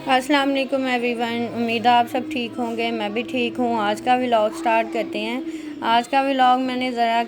अस्सलाम वालेकुम एवरीवन। उम्मीद है आप सब ठीक होंगे, मैं भी ठीक हूँ। आज का व्लॉग स्टार्ट करते हैं। आज का व्लॉग मैंने ज़रा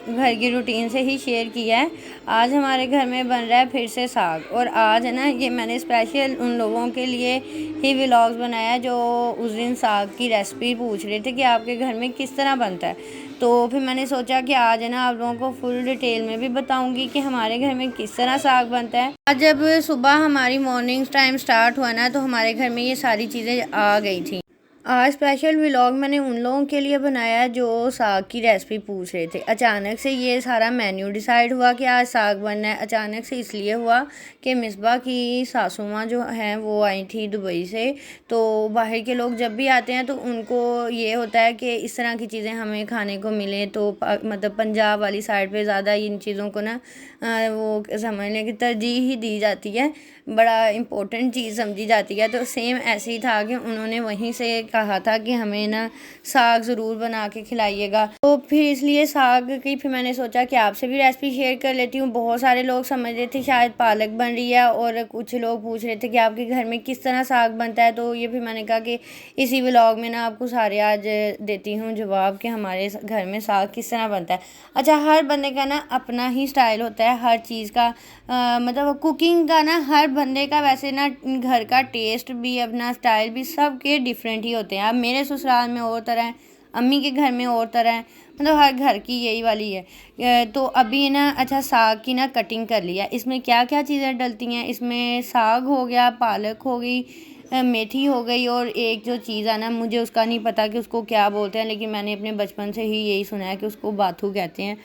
घर की रूटीन से ही शेयर किया है। आज हमारे घर में बन रहा है फिर से साग, और आज है ना ये मैंने स्पेशल उन लोगों के लिए ही व्लॉग्स बनाया है जो उस दिन साग की रेसिपी पूछ रहे थे कि आपके घर में किस तरह बनता है। तो फिर मैंने सोचा कि आज है ना आप लोगों को फुल डिटेल में भी बताऊंगी कि हमारे घर में किस तरह साग बनता है। आज जब सुबह हमारी मॉर्निंग टाइम स्टार्ट हुआ ना, तो हमारे घर में ये सारी चीज़ें आ गई थी। आज स्पेशल व्लॉग मैंने उन लोगों के लिए बनाया है जो साग की रेसिपी पूछ रहे थे। अचानक से ये सारा मेन्यू डिसाइड हुआ कि आज साग बनना है। अचानक से इसलिए हुआ कि मिसबा की सासू माँ जो हैं वो आई थी दुबई से। तो बाहर के लोग जब भी आते हैं तो उनको ये होता है कि इस तरह की चीज़ें हमें खाने को मिले। तो मतलब पंजाब वाली साइड पे ज़्यादा इन चीज़ों को ना वो समझने की तरजीह ही दी जाती है, बड़ा इम्पोर्टेंट चीज़ समझी जाती है। तो सेम ऐसे ही था कि उन्होंने वहीं से कहा था कि हमें ना साग ज़रूर बना के खिलाइएगा। तो फिर इसलिए साग की फिर मैंने सोचा कि आपसे भी रेसिपी शेयर कर लेती हूँ। बहुत सारे लोग समझ रहे थे शायद पालक बन रही है, और कुछ लोग पूछ रहे थे कि आपके घर में किस तरह साग बनता है। तो ये फिर मैंने कहा कि इसी व्लॉग में ना आपको सारे आज देती हूँ जवाब कि हमारे घर में साग किस तरह बनता है। अच्छा, हर बंदे का ना अपना ही स्टाइल होता है हर चीज़ का। मतलब कुकिंग का ना हर बंदे का वैसे ना घर का टेस्ट भी, अपना स्टाइल भी, सब के डिफरेंट ही होते हैं। अब मेरे ससुराल में और तरह है, अम्मी के घर में और तरह है, मतलब हर घर की यही वाली है। तो अभी ना अच्छा साग की ना कटिंग कर लिया। इसमें क्या क्या चीज़ें डलती हैं, इसमें साग हो गया, पालक हो गई, मेथी हो गई, और एक जो चीज़ है ना मुझे उसका नहीं पता कि उसको क्या बोलते हैं, लेकिन मैंने अपने बचपन से ही यही सुना है कि उसको बाथू कहते हैं।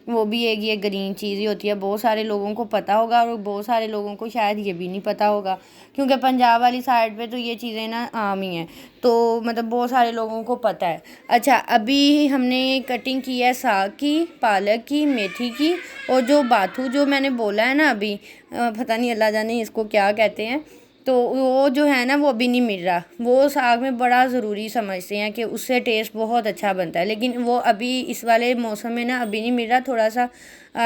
वो भी एक ये ग्रीन चीज़ ही होती है। बहुत सारे लोगों को पता होगा और बहुत सारे लोगों को शायद ये भी नहीं पता होगा, क्योंकि पंजाब वाली साइड पे तो ये चीज़ें ना आम ही हैं। तो मतलब बहुत सारे लोगों को पता है। अच्छा, अभी हमने कटिंग की है साग की, पालक की, मेथी की, और जो बाथू जो मैंने बोला है ना अभी, पता नहीं अल्लाह जाने इसको क्या कहते हैं। तो वो जो है ना वो अभी नहीं मिल रहा। वो साग में बड़ा ज़रूरी समझते हैं कि उससे टेस्ट बहुत अच्छा बनता है, लेकिन वो अभी इस वाले मौसम में ना अभी नहीं मिल रहा। थोड़ा सा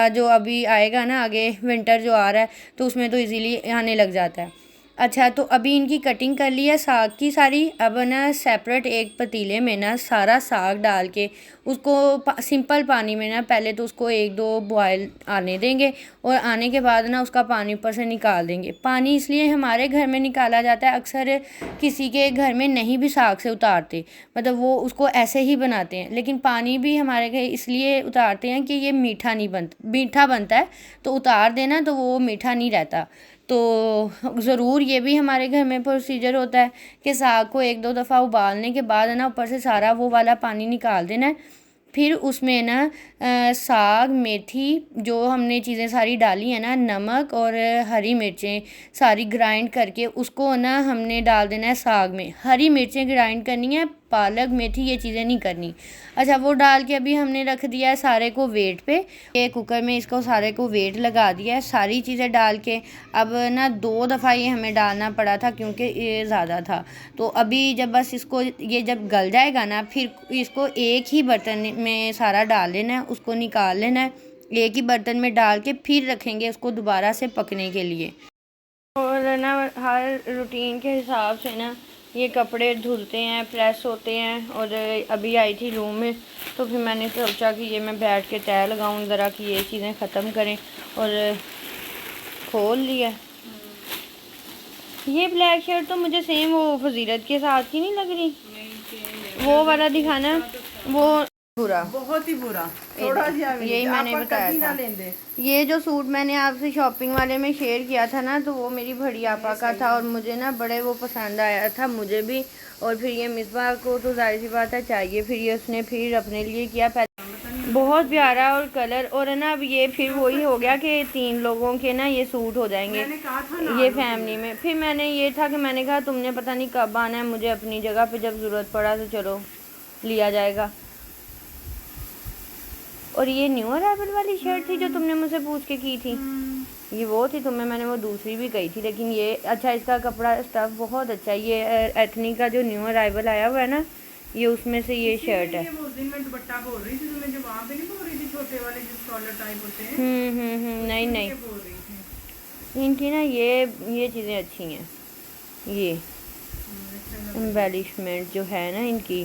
जो अभी आएगा ना आगे, विंटर जो आ रहा है, तो उसमें तो इजीली आने लग जाता है। अच्छा, तो अभी इनकी कटिंग कर ली है साग की सारी। अब ना सेपरेट एक पतीले में ना सारा साग डाल के उसको सिंपल पानी में ना पहले तो उसको एक दो बॉयल आने देंगे, और आने के बाद ना उसका पानी ऊपर से निकाल देंगे। पानी इसलिए हमारे घर में निकाला जाता है, अक्सर किसी के घर में नहीं भी साग से उतारते, मतलब वो उसको ऐसे ही बनाते हैं। लेकिन पानी भी हमारे घर इसलिए उतारते हैं कि ये मीठा नहीं बनता, मीठा बनता है, तो उतार देना तो वो मीठा नहीं रहता। तो ज़रूर ये भी हमारे घर में प्रोसीजर होता है कि साग को एक दो दफ़ा उबालने के बाद है ना ऊपर से सारा वो वाला पानी निकाल देना है। फिर उसमें ना साग, मेथी, जो हमने चीज़ें सारी डाली है ना, नमक और हरी मिर्चें सारी ग्राइंड करके उसको ना हमने डाल देना है साग में। हरी मिर्चें ग्राइंड करनी है, पालक, मेथी ये चीज़ें नहीं करनी। अच्छा, वो डाल के अभी हमने रख दिया है सारे को वेट पे। ये कुकर में इसको सारे को वेट लगा दिया है सारी चीज़ें डाल के। अब ना 2 दफ़ा ये हमें डालना पड़ा था क्योंकि ये ज़्यादा था। तो अभी जब बस इसको ये जब गल जाएगा ना, फिर इसको एक ही बर्तन में सारा डाल लेना है, उसको निकाल लेना है। एक ही बर्तन में डाल के फिर रखेंगे उसको दोबारा से पकने के लिए। और ना हर रूटीन के हिसाब से ना ये कपड़े धुलते हैं, प्रेस होते हैं। और अभी आई थी रूम में, तो फिर मैंने सोचा कि ये मैं बैठ के तय लगाऊं ज़रा कि ये चीज़ें ख़त्म करें, और खोल लिया। ये ब्लैक शर्ट तो मुझे सेम वो फजीलत के साथ की नहीं लग रही। वो वाला दिखाना, वो बुरा, बहुत ही बुरा, थोड़ा यही मैंने बताया था। ये जो सूट मैंने आपसे शॉपिंग वाले में शेयर किया था ना, तो वो मेरी बड़ी आपा का था, और मुझे ना बड़े वो पसंद आया था मुझे भी। और फिर ये मिसबा को तो जाहिर सी बात है चाहिए, फिर ये उसने फिर अपने लिए किया। बहुत प्यारा और कलर, और है ना अब ये फिर वही हो गया कि 3 लोगों के ना ये सूट हो जाएंगे ये फैमिली में। फिर मैंने ये था कि मैंने कहा तुमने पता नहीं कब आना है, मुझे अपनी जगह पे जब ज़रूरत पड़ा तो चलो लिया जाएगा। और ये न्यू अराइवल वाली शर्ट थी जो तुमने मुझसे पूछ के की थी, ये वो थी। तुम्हें मैंने वो दूसरी भी कही थी, लेकिन ये अच्छा, इसका कपड़ा स्टफ बहुत अच्छा है। ये एथनिक का जो न्यू अराइवल आया हुआ है ना, ये उसमें से ये शर्ट है। उस दिन मैं दुपट्टा बोल रही थी, तुम्हें जो वहाँ पे नहीं बोल रही थी, छोटे वाले जो स्कॉलर टाइप होते हैं। नहीं नहीं, बोल रही थी इनकी ना ये चीज़ें अच्छी हैं। ये एम्बेलिशमेंट जो है ना इनकी,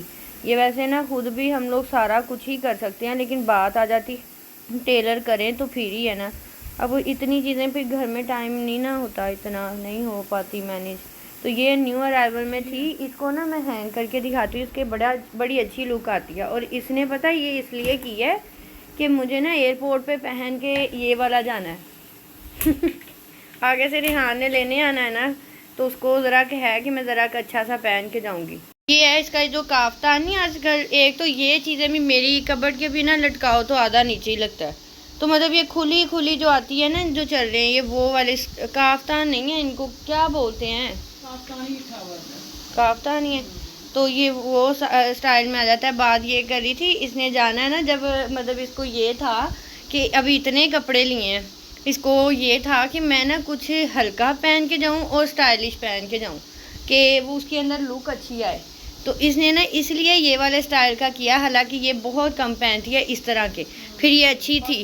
ये वैसे ना खुद भी हम लोग सारा कुछ ही कर सकते हैं, लेकिन बात आ जाती टेलर करें तो फिर ही है ना। अब इतनी चीज़ें फिर घर में टाइम नहीं ना होता, इतना नहीं हो पाती मैनेज। तो ये न्यू अराइवल में थी, इसको ना मैं हैंग करके दिखाती हूँ, इसके बड़ी अच्छी लुक आती है। और इसने पता है ये इसलिए की है कि मुझे ना एयरपोर्ट पे पहन के ये वाला जाना है आगे से रिहान ने लेने आना है ना, तो उसको ज़रा है कि मैं ज़रा अच्छा सा पहन के जाऊँगी। ये है इसका जो काफ्तान नहीं आजकल, एक तो ये चीज़ें भी मेरी कबर्ड के भी ना लटकाओ तो आधा नीचे ही लगता है। तो मतलब ये खुली खुली जो आती है ना, जो चल रहे हैं ये वो वाले काफ्तान नहीं है, इनको क्या बोलते हैं, काफ्तान ही है। तो ये वो स्टाइल में आ जाता है। बात ये कर रही थी, इसने जाना है ना, जब मतलब इसको ये था कि अभी इतने कपड़े लिए हैं, इसको ये था कि मैं ना कुछ हल्का पहन के जाऊं और स्टाइलिश पहन के जाऊं कि वो उसके अंदर लुक अच्छी आए। तो इसने ना इसलिए ये वाले स्टाइल का किया, हालांकि ये बहुत कम पहनती है इस तरह के, फिर ये अच्छी थी।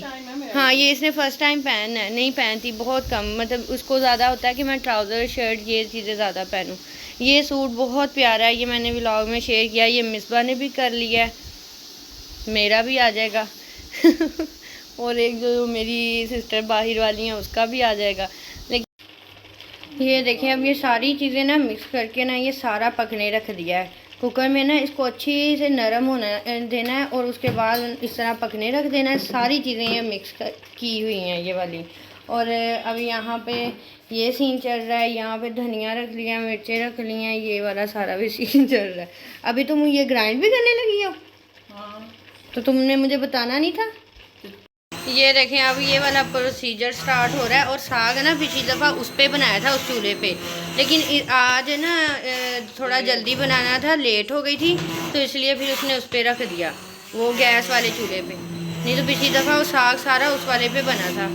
हाँ, ये इसने फर्स्ट टाइम पहनना है, नहीं पहनती बहुत कम, मतलब उसको ज़्यादा होता है कि मैं ट्राउज़र शर्ट ये चीज़ें ज़्यादा पहनूँ। ये सूट बहुत प्यारा है, ये मैंने व्लॉग में शेयर किया, ये मिसबा ने भी कर लिया है, मेरा भी आ जाएगा और एक जो मेरी सिस्टर बाहर वाली हैं उसका भी आ जाएगा। लेकिन ये देखें, अब ये सारी चीज़ें ना मिक्स करके ना ये सारा पकने रख दिया है कुकर में ना, इसको अच्छी से नरम होना देना है और उसके बाद इस तरह पकने रख देना है। सारी चीज़ें ये मिक्स की हुई हैं ये वाली। और अब यहाँ पे ये सीन चल रहा है, यहाँ पे धनिया रख लिया, मिर्चें रख ली हैं, ये वाला सारा भी सीन चल रहा है। अभी तुम ये ग्राइंड भी करने लगी हो? हाँ। तो तुमने मुझे बताना नहीं था। ये देखें, अब ये वाला प्रोसीजर स्टार्ट हो रहा है। और साग ना पिछली दफ़ा उस पर बनाया था, उस चूल्हे पे, लेकिन आज ना थोड़ा जल्दी बनाना था, लेट हो गई थी, तो इसलिए फिर उसने उस पर रख दिया, वो गैस वाले चूल्हे पे। नहीं तो पिछली दफ़ा वो साग सारा उस वाले पे बना था।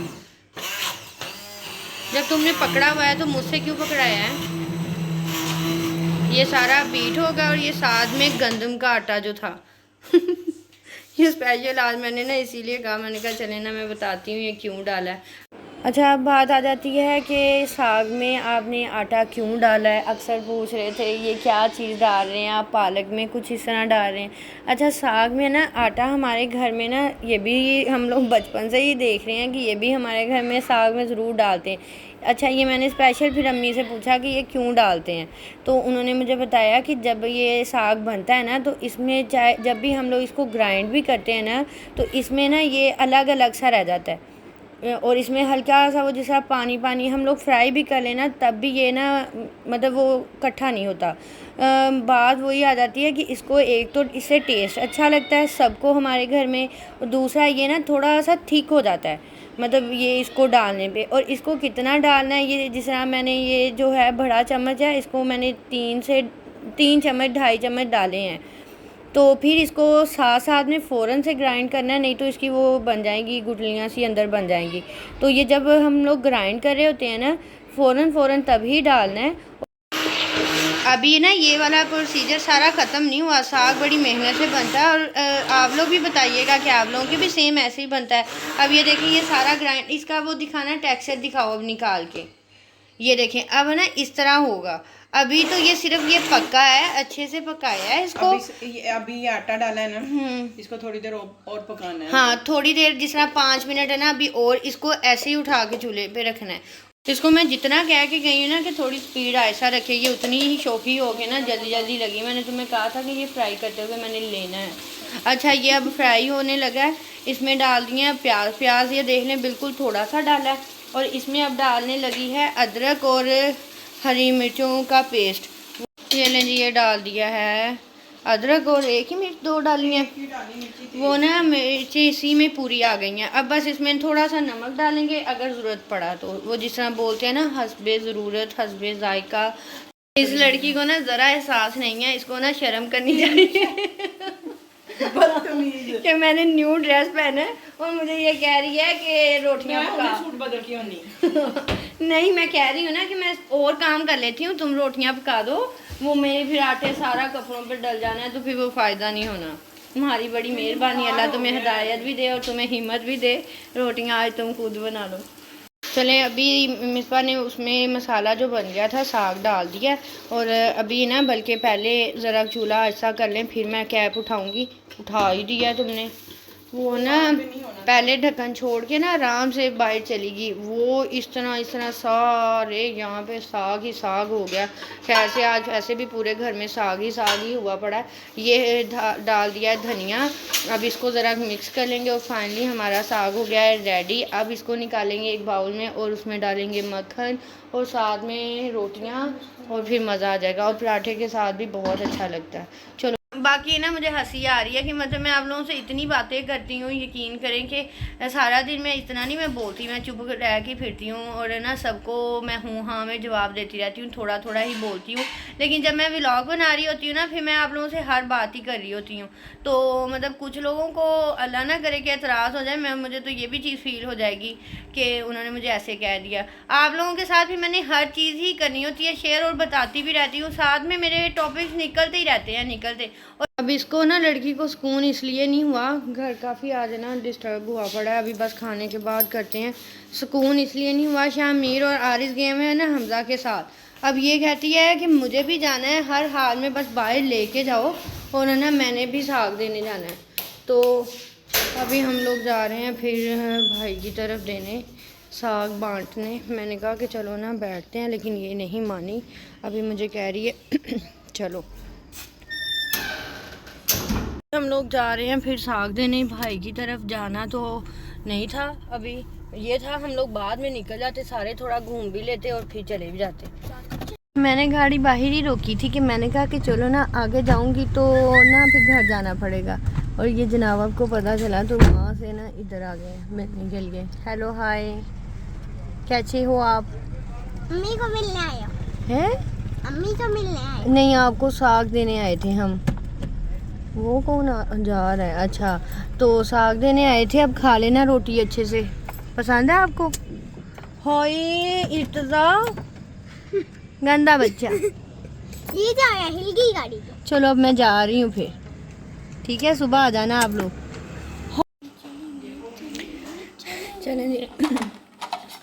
जब तुमने पकड़ा हुआ है तो मुझसे क्यों पकड़ाया है? ये सारा बीट होगा और ये साथ में गंदम का आटा जो था ये स्पेशल आज मैंने ना इसीलिए कहा, मैंने कहा चले ना मैं बताती हूँ ये क्यों डाला है। अच्छा, अब बात आ जाती है कि साग में आपने आटा क्यों डाला है। अक्सर पूछ रहे थे ये क्या चीज़ डाल रहे हैं आप, पालक में कुछ इस तरह डाल रहे हैं। अच्छा, साग में ना आटा हमारे घर में ना, ये भी हम लोग बचपन से ही देख रहे हैं कि ये भी हमारे घर में साग में ज़रूर डालते हैं। अच्छा, ये मैंने स्पेशल फिर अम्मी से पूछा कि ये क्यों डालते हैं, तो उन्होंने मुझे बताया कि जब ये साग बनता है ना, तो इसमें चाहे जब भी हम लोग इसको ग्राइंड भी करते हैं ना, तो इसमें ना ये अलग अलग सा रह जाता है। और इसमें हल्का सा वो जैसा पानी पानी हम लोग फ्राई भी कर लेना, तब भी ये ना मतलब वो इकट्ठा नहीं होता। बात वही आ जाती है कि इसको एक तो इससे टेस्ट अच्छा लगता है सबको हमारे घर में, और दूसरा ये ना थोड़ा सा थिक हो जाता है, मतलब ये इसको डालने पे। और इसको कितना डालना है, ये जिस तरह मैंने ये जो है बड़ा चम्मच है, इसको मैंने 3 चम्मच 2.5 चम्मच डाले हैं। तो फिर इसको साथ साथ में फ़ौरन से ग्राइंड करना है, नहीं तो इसकी वो बन जाएंगी गुठलियाँ सी अंदर बन जाएंगी। तो ये जब हम लोग ग्राइंड कर रहे होते हैं ना, फ़ौरन तभी डालना है। अभी ना ये वाला प्रोसीजर सारा ख़त्म नहीं हुआ, साग बड़ी मेहनत से बनता है। और आप लोग भी बताइएगा कि आप लोगों के भी सेम ऐसे ही बनता है। अब ये देखिए, ये सारा ग्राइंड, इसका वो दिखाना टेक्सचर दिखाओ अब निकाल के। ये देखें, अब ना इस तरह होगा। अभी तो ये सिर्फ ये पका है, अच्छे से पकाया है इसको। अभी ये आटा डाला है ना, इसको थोड़ी देर और पकाना है। हाँ, थोड़ी देर, जिस तरह 5 मिनट है ना अभी, और इसको ऐसे ही उठा के चूल्हे पे रखना है। इसको मैं जितना कह के गई हूँ ना कि थोड़ी स्पीड ऐसा रखे, ये उतनी ही शौकी हो के ना जल्दी जल्दी लगी। मैंने तुम्हें कहा था कि ये फ्राई करते हुए मैंने लेना है। अच्छा, ये अब फ्राई होने लगा है, इसमें डाल दिए हैं प्याज। ये देख लें बिल्कुल थोड़ा सा डाला है। और इसमें अब डालने लगी है अदरक और हरी मिर्चों का पेस्ट। ये लें जी, ये डाल दिया है अदरक, और एक ही मिर्च 2 डाली हैं, वो ना मिर्ची इसी में पूरी आ गई हैं। अब बस इसमें थोड़ा सा नमक डालेंगे अगर ज़रूरत पड़ा तो, वो जिस तरह बोलते हैं ना, हस्बे ज़रूरत हस्बे जायका। इस लड़की को ना ज़रा एहसास नहीं है, इसको ना शर्म करनी चाहिए कि मैंने न्यू ड्रेस पहना है और मुझे ये कह रही है कि रोटियां पका। सूट बदल के नहीं नहीं, मैं कह रही हूँ ना कि मैं और काम कर लेती हूँ, तुम रोटियां पका दो, वो मेरे फिर आटे सारा कपड़ों पर डल जाना है, तो फिर वो फ़ायदा नहीं होना। तुम्हारी बड़ी मेहरबानी, अल्लाह तुम्हें हिदायत भी दे और तुम्हें हिम्मत भी दे, रोटियां आज तुम खुद बना लो। चलें, अभी मिसबा ने उसमें मसाला जो बन गया था साग डाल दिया। और अभी ना बल्कि पहले ज़रा चूल्हा ऐसा कर लें, फिर मैं कैप उठाऊंगी। उठा ही दिया तुमने। वो ना पहले ढक्कन छोड़ के ना आराम से बाहर चलेगी। वो इस तरह सारे यहाँ पे साग ही साग हो गया। खैर से आज ऐसे भी पूरे घर में साग ही हुआ पड़ा है। ये डाल दिया है धनिया। अब इसको ज़रा मिक्स कर लेंगे और फाइनली हमारा साग हो गया है रेडी। अब इसको निकालेंगे एक बाउल में और उसमें डालेंगे मक्खन और साथ में रोटियाँ, और फिर मज़ा आ जाएगा। और पराठे के साथ भी बहुत अच्छा लगता है। चलो, बाकी ना मुझे हंसी आ रही है कि मतलब मैं आप लोगों से इतनी बातें करती हूँ, यकीन करें कि सारा दिन मैं इतना नहीं मैं बोलती, मैं चुप रह के फिरती हूँ और ना सबको मैं हूँ हाँ में जवाब देती रहती हूँ, थोड़ा थोड़ा ही बोलती हूँ। लेकिन जब मैं व्लॉग बना रही होती हूँ ना, फिर मैं आप लोगों से हर बात ही कर रही होती हूँ। तो मतलब कुछ लोगों को अल्लाह ना करे कि एतराज़ हो जाए, मुझे तो ये भी चीज़ फील हो जाएगी कि उन्होंने मुझे ऐसे कह दिया। आप लोगों के साथ भी मैंने हर चीज़ ही करनी होती है शेयर, और बताती भी रहती हूँ। साथ में मेरे टॉपिक्स निकलते ही रहते हैं निकलते। और अब इसको ना लड़की को सुकून इसलिए नहीं हुआ, घर काफ़ी आज ना डिस्टर्ब हुआ पड़ा है। अभी बस खाने के बाद करते हैं। सुकून इसलिए नहीं हुआ, शामीर और आरिस गए हैं ना हमज़ा के साथ। अब ये कहती है कि मुझे भी जाना है, हर हाल में बस बाहर लेके जाओ, और ना मैंने भी साग देने जाना है। तो अभी हम लोग जा रहे हैं फिर भाई की तरफ देने, साग बांटने। मैंने कहा कि चलो ना बैठते हैं, लेकिन ये नहीं मानी। अभी मुझे कह रही है चलो। हम लोग जा रहे हैं फिर साग देने। भाई की तरफ जाना तो नहीं था अभी, ये था हम लोग बाद में निकल जाते सारे, थोड़ा घूम भी लेते और फिर चले भी जाते। मैंने गाड़ी बाहर ही रोकी थी कि मैंने कहा कि चलो ना आगे जाऊंगी तो ना फिर घर जाना पड़ेगा। और ये जनाब को पता चला तो वहाँ से ना इधर आ गए, मिलने के लिए। हेलो हाय, कैसे हो आप? अम्मी को मिलने आए हो? हैं? अम्मी को मिलने आए? नहीं, आपको साग देने आए थे हम। वो कौन जा रहा है? अच्छा, तो साग देने आए थे। अब खा लेना रोटी अच्छे से। पसंद है आपको? हाय इर्तजा, गंदा बच्चा। ये क्या है, हिल गई गाड़ी तो। चलो अब मैं जा रही हूँ फिर, ठीक है? सुबह आ जाना आप लोग। चलें जी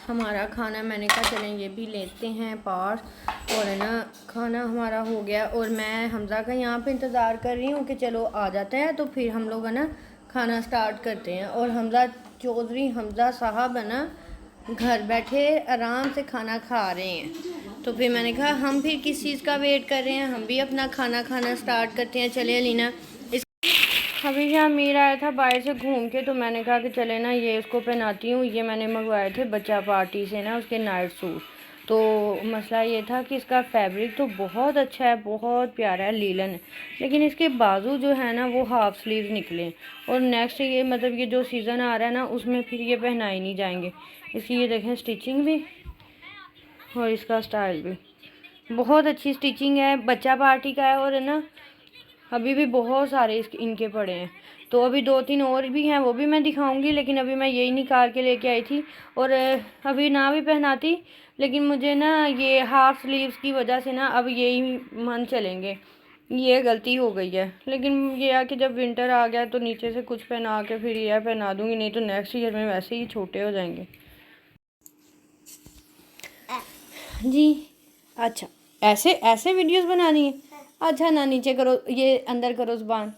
हमारा खाना मैंने कहा चलें ये भी लेते हैं पास। और है ना खाना हमारा हो गया, और मैं हमज़ा का यहाँ पे इंतज़ार कर रही हूँ कि चलो आ जाते हैं तो फिर हम लोग है ना खाना स्टार्ट करते हैं। और हमज़ा चौधरी हमज़ा साहब है ना घर बैठे आराम से खाना खा रहे हैं। तो फिर मैंने कहा हम फिर किस चीज़ का वेट कर रहे हैं, हम भी अपना खाना खाना स्टार्ट करते हैं। चले अलीना। अभी यहाँ मीर आया था बाहर से घूम के, तो मैंने कहा कि चले ना ये उसको पहनाती हूँ। ये मैंने मंगवाए थे बच्चा पार्टी से ना, उसके नाइट सूट। तो मसला ये था कि इसका फैब्रिक तो बहुत अच्छा है, बहुत प्यारा है, लीलन है, लेकिन इसके बाजू जो है ना वो हाफ स्लीव निकले। और नेक्स्ट ये मतलब ये जो सीज़न आ रहा है ना उसमें फिर ये पहनाए नहीं जाएंगे। इसलिए देखें स्टिचिंग भी और इसका स्टाइल भी बहुत अच्छी स्टिचिंग है, बच्चा पार्टी का है। और है ना अभी भी बहुत सारे इनके पड़े हैं। तो अभी 2-3 और भी हैं, वो भी मैं दिखाऊंगी। लेकिन अभी मैं यही निकाल के लेके आई थी, और अभी ना भी पहनाती, लेकिन मुझे ना ये हाफ स्लीव्स की वजह से ना अब यही मन चलेंगे। ये गलती हो गई है। लेकिन ये है कि जब विंटर आ गया तो नीचे से कुछ पहना के फिर यह पहना दूंगी, नहीं तो नेक्स्ट ईयर में वैसे ही छोटे हो जाएंगे जी। अच्छा, ऐसे ऐसे वीडियोस बनानी है? अच्छा ना, नीचे करो, ये अंदर करो ज़ुबान,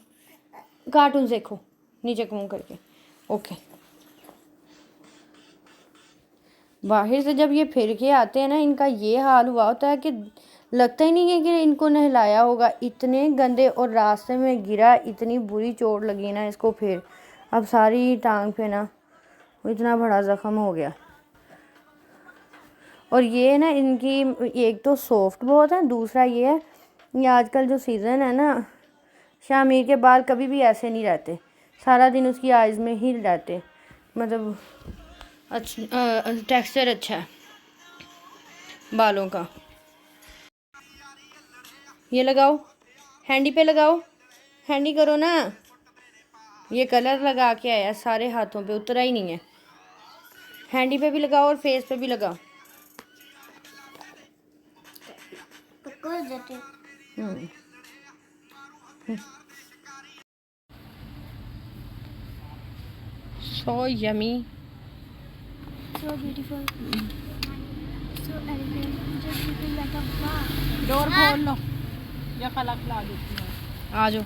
कार्टून देखो नीचे मुँह करके। ओके, बाहर से जब ये फिर के आते हैं ना इनका ये हाल हुआ होता है कि लगता ही नहीं है कि इनको नहलाया होगा। इतने गंदे, और रास्ते में गिरा, इतनी बुरी चोट लगी ना इसको। फिर अब सारी टांग पे ना इतना बड़ा ज़ख्म हो गया। और ये ना इनकी एक तो सॉफ्ट बहुत है, दूसरा ये है ये आजकल जो सीज़न है ना, शामीर के बाल कभी भी ऐसे नहीं रहते, सारा दिन उसकी आइज़ में ही रहते। मतलब अच्छा टेक्सचर अच्छा है बालों का। ये लगाओ, हैंडी पे लगाओ, हैंडी करो ना। ये कलर लगा के आया सारे हाथों पे, उतरा ही नहीं है। हैंडी पे भी लगाओ और फेस पे भी लगाओ। So yummy. so beautiful, so elegant, just looking like a wow. Door खोल लो या खला खिला देती हूँ। आ जाओ।